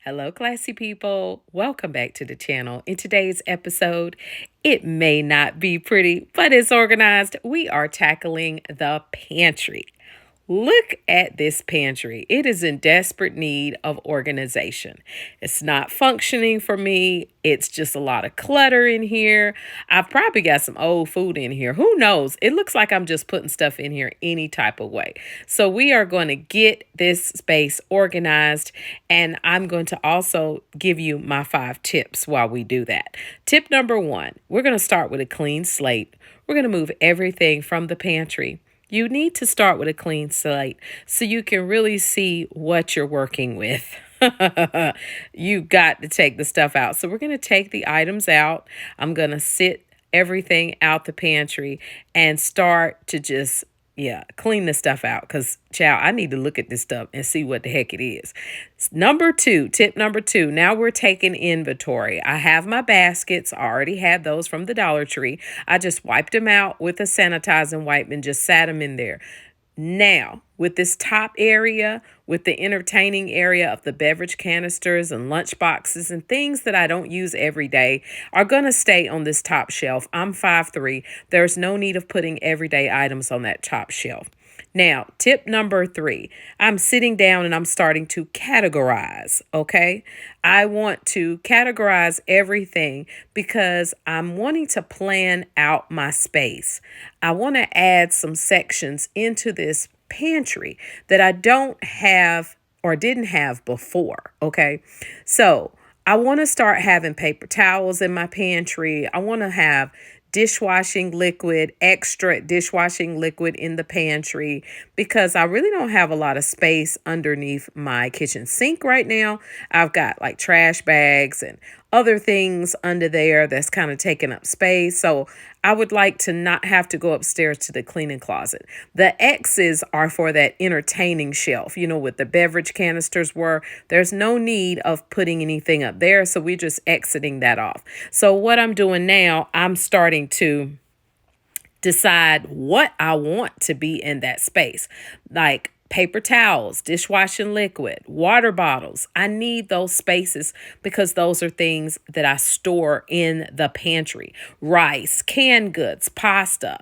Hello, classy people. Welcome back to the channel. In today's episode, it may not be pretty, but it's organized. We are tackling the pantry. Look at this pantry. It is in desperate need of organization. It's not functioning for me. It's just a lot of clutter in here. I've probably got some old food in here. Who knows? It looks like I'm just putting stuff in here any type of way. So we are going to get this space organized, and I'm going to also give you my 5 tips while we do that. Tip number 1, we're going to start with a clean slate. We're going to move everything from the pantry. You need to start with a clean slate so you can really see what you're working with. You got to take the stuff out. So we're going to take the items out. I'm going to sit everything out the pantry and start to just clean the stuff out because, child, I need to look at this stuff and see what the heck it is. Tip number two, now we're taking inventory. I have my baskets. I already had those from the Dollar Tree. I just wiped them out with a sanitizing wipe and just sat them in there. Now, with this top area, with the entertaining area of the beverage canisters and lunch boxes and things that I don't use every day are going to stay on this top shelf. I'm 5'3". There's no need of putting everyday items on that top shelf. Now, tip number 3, I'm sitting down and I'm starting to categorize, okay? I want to categorize everything because I'm wanting to plan out my space. I want to add some sections into this pantry that I don't have or didn't have before, okay? So I want to start having paper towels in my pantry. I want to have dishwashing liquid, extra dishwashing liquid in the pantry because I really don't have a lot of space underneath my kitchen sink right now. I've got like trash bags and other things under there that's kind of taking up space. So I would like to not have to go upstairs to the cleaning closet. The X's are for that entertaining shelf, with the beverage canisters were. There's no need of putting anything up there. So we're just exiting that off. So what I'm doing now, I'm starting to decide what I want to be in that space. Like paper towels, dishwashing liquid, water bottles. I need those spaces because those are things that I store in the pantry. Rice, canned goods, pasta,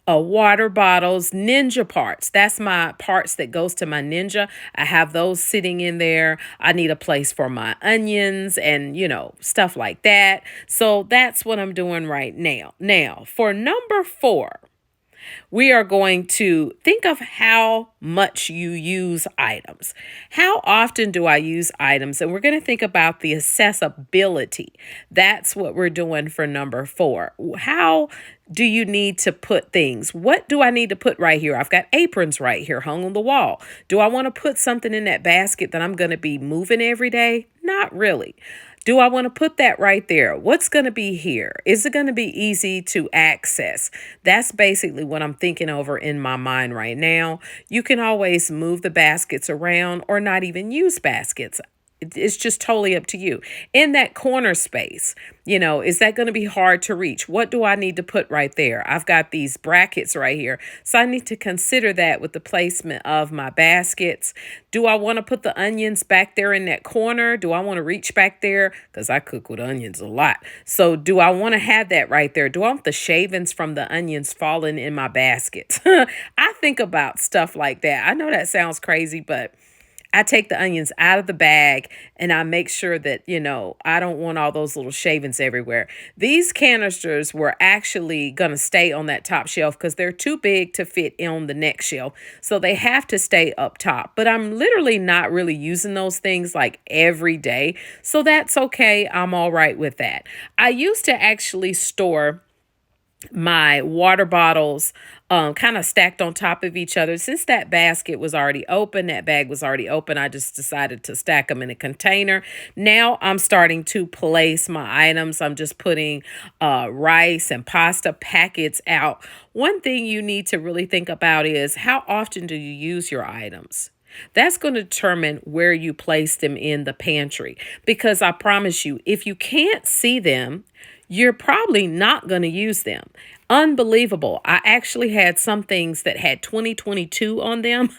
water bottles, Ninja parts. That's my parts that goes to my Ninja. I have those sitting in there. I need a place for my onions and, stuff like that. So that's what I'm doing right now. Now, for number 4, we are going to think of how much you use items. How often do I use items? And we're going to think about the accessibility. That's what we're doing for number 4. How do you need to put things? What do I need to put right here? I've got aprons right here hung on the wall. Do I want to put something in that basket that I'm going to be moving every day? Not really. Do I want to put that right there? What's going to be here? Is it going to be easy to access? That's basically what I'm thinking over in my mind right now. You can always move the baskets around or not even use baskets. It's just totally up to you. In that corner space, is that going to be hard to reach? What do I need to put right there? I've got these brackets right here. So I need to consider that with the placement of my baskets. Do I want to put the onions back there in that corner? Do I want to reach back there? Because I cook with onions a lot. So do I want to have that right there? Do I want the shavings from the onions falling in my basket? I think about stuff like that. I know that sounds crazy, but I take the onions out of the bag and I make sure that, I don't want all those little shavings everywhere. These canisters were actually going to stay on that top shelf because they're too big to fit on the next shelf. So they have to stay up top. But I'm literally not really using those things like every day. So that's okay. I'm all right with that. I used to actually store my water bottles kind of stacked on top of each other. Since that basket was already open, that bag was already open, I just decided to stack them in a container. Now I'm starting to place my items. I'm just putting rice and pasta packets out. One thing you need to really think about is how often do you use your items? That's going to determine where you place them in the pantry. Because I promise you, if you can't see them, you're probably not going to use them. Unbelievable. I actually had some things that had 2022 on them.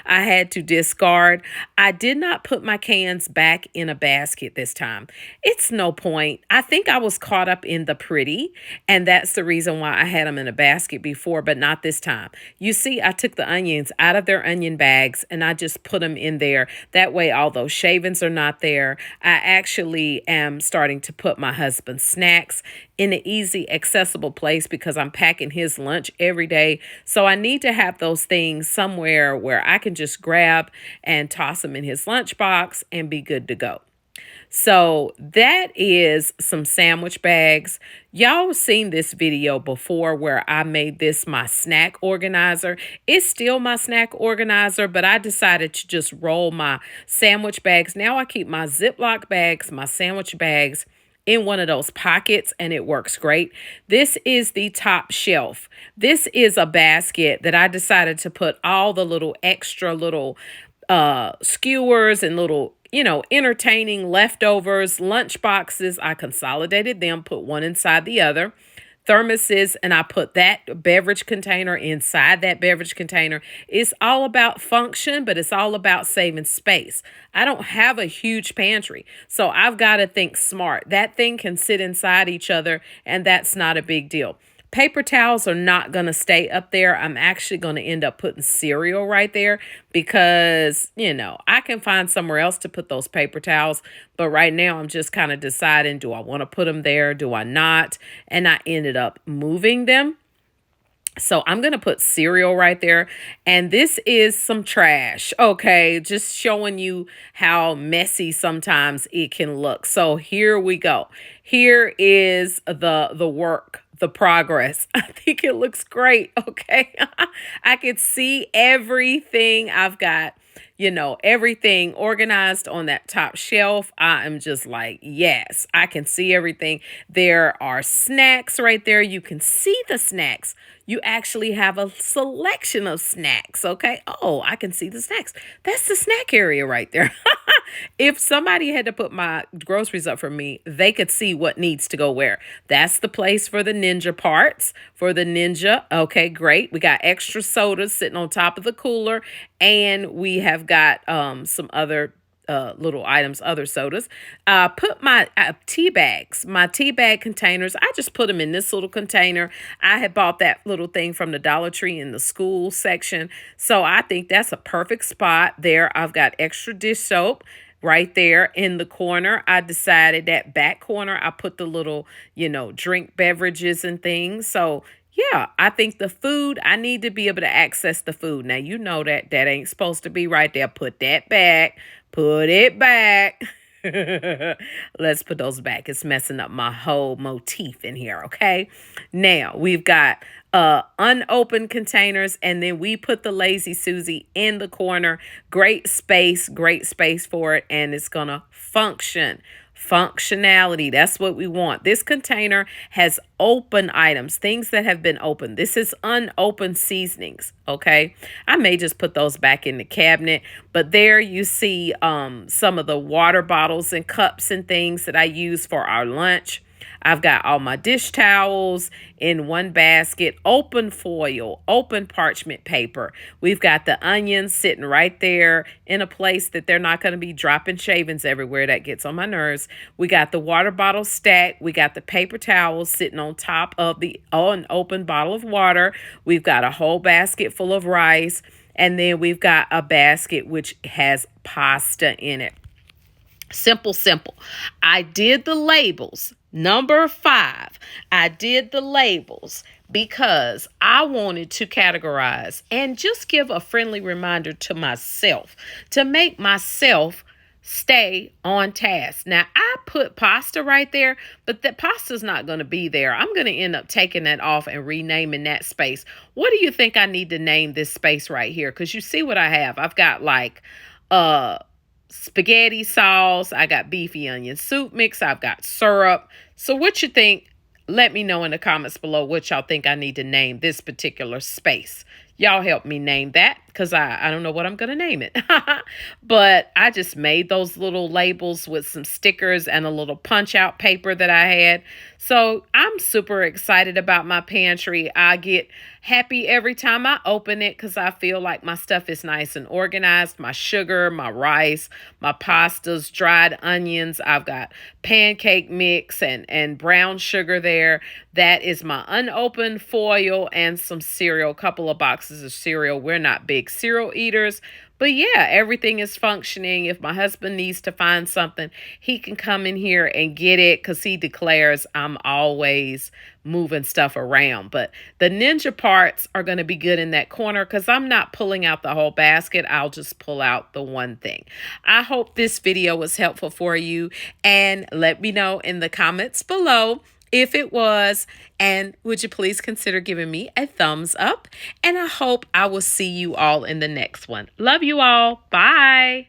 I had to discard. I did not put my cans back in a basket this time. It's no point. I think I was caught up in the pretty, and that's the reason why I had them in a basket before, but not this time. You see, I took the onions out of their onion bags and I just put them in there. That way, all those shavings are not there. I actually am starting to put my husband's snacks in an easy, accessible place because I'm packing his lunch every day. So I need to have those things somewhere where I can just grab and toss them in his lunchbox and be good to go. So that is some sandwich bags. Y'all seen this video before where I made this my snack organizer. It's still my snack organizer, but I decided to just roll my sandwich bags. Now I keep my Ziploc bags, my sandwich bags in one of those pockets, and it works great. This is the top shelf. This is a basket that I decided to put all the little extra little skewers and little, entertaining leftovers, lunch boxes. I consolidated them, put one inside the other. Thermoses, and I put that beverage container inside that beverage container. It's all about function, but it's all about saving space. I don't have a huge pantry, so I've got to think smart. That thing can sit inside each other, and that's not a big deal. Paper towels are not going to stay up there. I'm actually going to end up putting cereal right there because, I can find somewhere else to put those paper towels. But right now I'm just kind of deciding, do I want to put them there? Do I not? And I ended up moving them. So I'm going to put cereal right there. And this is some trash. Okay. Just showing you how messy sometimes it can look. So here we go. Here is the work. The progress. I think it looks great. Okay. I can see everything. I've got, everything organized on that top shelf. I am just like, yes, I can see everything. There are snacks right there. You can see the snacks. You actually have a selection of snacks. Okay. Oh, I can see the snacks. That's the snack area right there. If somebody had to put my groceries up for me, they could see what needs to go where. That's the place for the Ninja parts, for the Ninja. Okay, great. We got extra sodas sitting on top of the cooler, and we have got some other little items, other sodas. Put my tea bags, my tea bag containers. I just put them in this little container. I had bought that little thing from the Dollar Tree in the school section. So I think that's a perfect spot there. I've got extra dish soap right there in the corner. I decided that back corner, I put the little, drink beverages and things. So yeah, I think the food, I need to be able to access the food. Now, that ain't supposed to be right there. Put that back. Put it back. Let's put those back. It's messing up my whole motif in here, okay? Now, we've got unopened containers, and then we put the Lazy Susie in the corner. Great space for it, and it's going to function. Functionality, that's what we want. This container has open items, things that have been opened. This is unopened seasonings, okay? I may just put those back in the cabinet, but there you see some of the water bottles and cups and things that I use for our lunch. I've got all my dish towels in one basket, open foil, open parchment paper. We've got the onions sitting right there in a place that they're not going to be dropping shavings everywhere. That gets on my nerves. We got the water bottle stacked. We got the paper towels sitting on top of the unopened bottle of water. We've got a whole basket full of rice. And then we've got a basket which has pasta in it. Simple. I did the labels. Number 5, I did the labels because I wanted to categorize and just give a friendly reminder to myself to make myself stay on task. Now, I put pasta right there, but the pasta's not going to be there. I'm going to end up taking that off and renaming that space. What do you think I need to name this space right here? Because you see what I have. I've got like spaghetti sauce. I got beefy onion soup mix. I've got syrup. So what you think? Let me know in the comments below what y'all think I need to name this particular space. Y'all help me name that. because I don't know what I'm going to name it. But I just made those little labels with some stickers and a little punch out paper that I had. So I'm super excited about my pantry. I get happy every time I open it because I feel like my stuff is nice and organized. My sugar, my rice, my pastas, dried onions. I've got pancake mix and brown sugar there. That is my unopened foil and some cereal, a couple of boxes of cereal. We're not big cereal eaters. But yeah, everything is functioning. If my husband needs to find something, he can come in here and get it because he declares I'm always moving stuff around. But the ninja parts are going to be good in that corner because I'm not pulling out the whole basket. I'll just pull out the one thing. I hope this video was helpful for you, and let me know in the comments below if it was, and would you please consider giving me a thumbs up? And I hope I will see you all in the next one. Love you all. Bye.